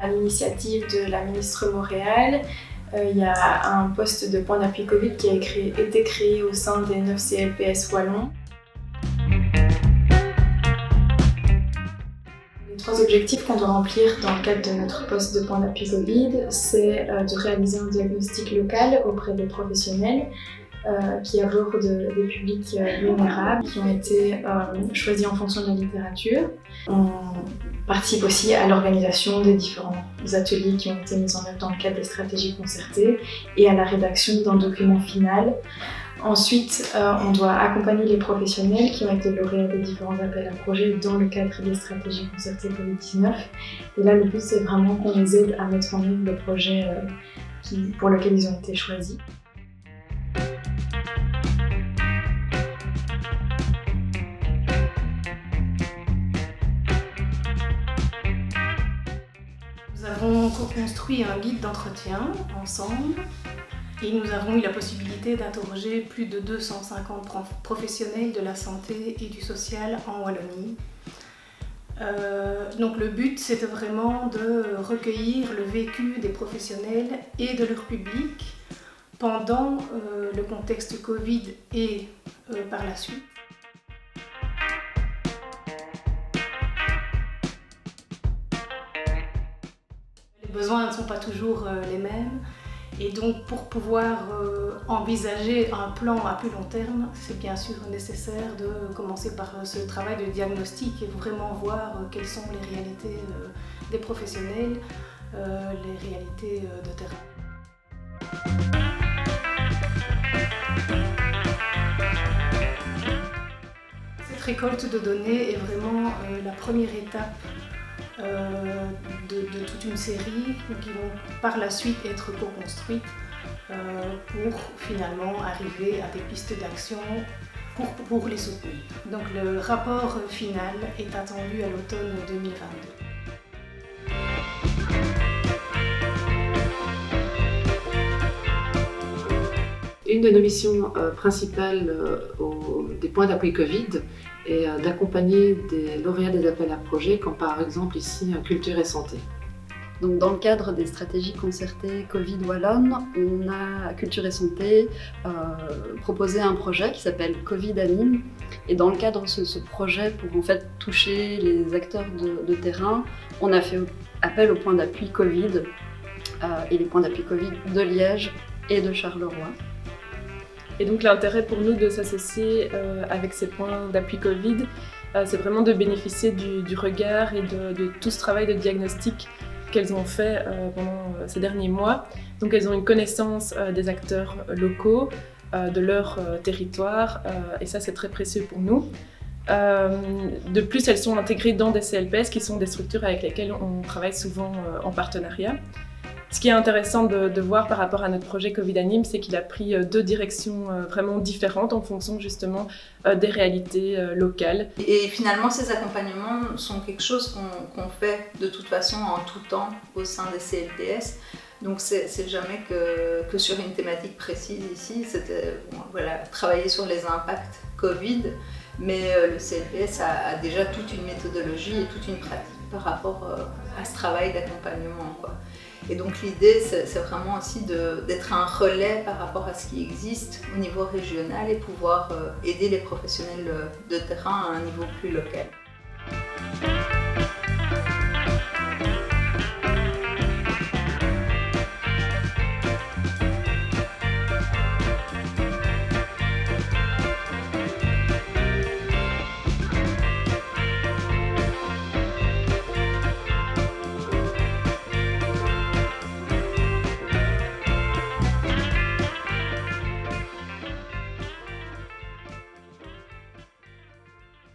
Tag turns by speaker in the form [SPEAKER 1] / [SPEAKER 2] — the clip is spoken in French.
[SPEAKER 1] l'initiative de la ministre Montréal, il y a un poste de point d'appui Covid qui a été créé au sein des 9 CLPS wallons. Les 3 objectifs qu'on doit remplir dans le cadre de notre poste de point d'appui Covid, c'est de réaliser un diagnostic local auprès des professionnels qui abordent des publics vulnérables qui ont été choisis en fonction de la littérature. On participe aussi à l'organisation des différents ateliers qui ont été mis en œuvre dans le cadre des stratégies concertées et à la rédaction d'un document final. Ensuite, on doit accompagner les professionnels qui ont été lauréats des différents appels à projets dans le cadre des stratégies concertées Covid-19. Et là, le but, c'est vraiment qu'on les aide à mettre en œuvre le projet pour lequel ils ont été choisis.
[SPEAKER 2] Nous avons co-construit un guide d'entretien ensemble et nous avons eu la possibilité d'interroger plus de 250 professionnels de la santé et du social en Wallonie. Donc le but, c'était vraiment de recueillir le vécu des professionnels et de leur public pendant le contexte Covid et par la suite. Les besoins ne sont pas toujours les mêmes et donc pour pouvoir envisager un plan à plus long terme, c'est bien sûr nécessaire de commencer par ce travail de diagnostic et vraiment voir quelles sont les réalités des professionnels, les réalités de terrain. Cette récolte de données est vraiment la première étape de toute une série qui vont par la suite être co-construites pour finalement arriver à des pistes d'action pour les soutenir. Donc le rapport final est attendu à l'automne 2022.
[SPEAKER 3] Une de nos missions principales des points d'appui Covid est d'accompagner des lauréats des appels à projets, comme par exemple ici Culture et Santé.
[SPEAKER 4] Donc, dans le cadre des stratégies concertées Covid Wallonne, on a Culture et Santé proposé un projet qui s'appelle Covid Anime. Et dans le cadre de ce projet, pour en fait toucher les acteurs de terrain, on a fait appel aux points d'appui Covid et les points d'appui Covid de Liège et de Charleroi.
[SPEAKER 5] Et donc l'intérêt pour nous de s'associer avec ces points d'appui Covid, c'est vraiment de bénéficier du regard et de tout ce travail de diagnostic qu'elles ont fait pendant ces derniers mois. Donc elles ont une connaissance des acteurs locaux, de leur territoire, et ça c'est très précieux pour nous. De plus, elles sont intégrées dans des CLPS qui sont des structures avec lesquelles on travaille souvent en partenariat. Ce qui est intéressant de voir par rapport à notre projet Covid Anime, c'est qu'il a pris 2 directions vraiment différentes en fonction justement des réalités locales.
[SPEAKER 6] Et finalement, ces accompagnements sont quelque chose qu'on fait de toute façon en tout temps au sein des CLPS. Donc c'est jamais que sur une thématique précise ici, c'était travailler sur les impacts Covid, mais le CLPS a déjà toute une méthodologie et toute une pratique par rapport à ce travail d'accompagnement, quoi. Et donc l'idée, c'est vraiment aussi d'être un relais par rapport à ce qui existe au niveau régional et pouvoir aider les professionnels de terrain à un niveau plus local.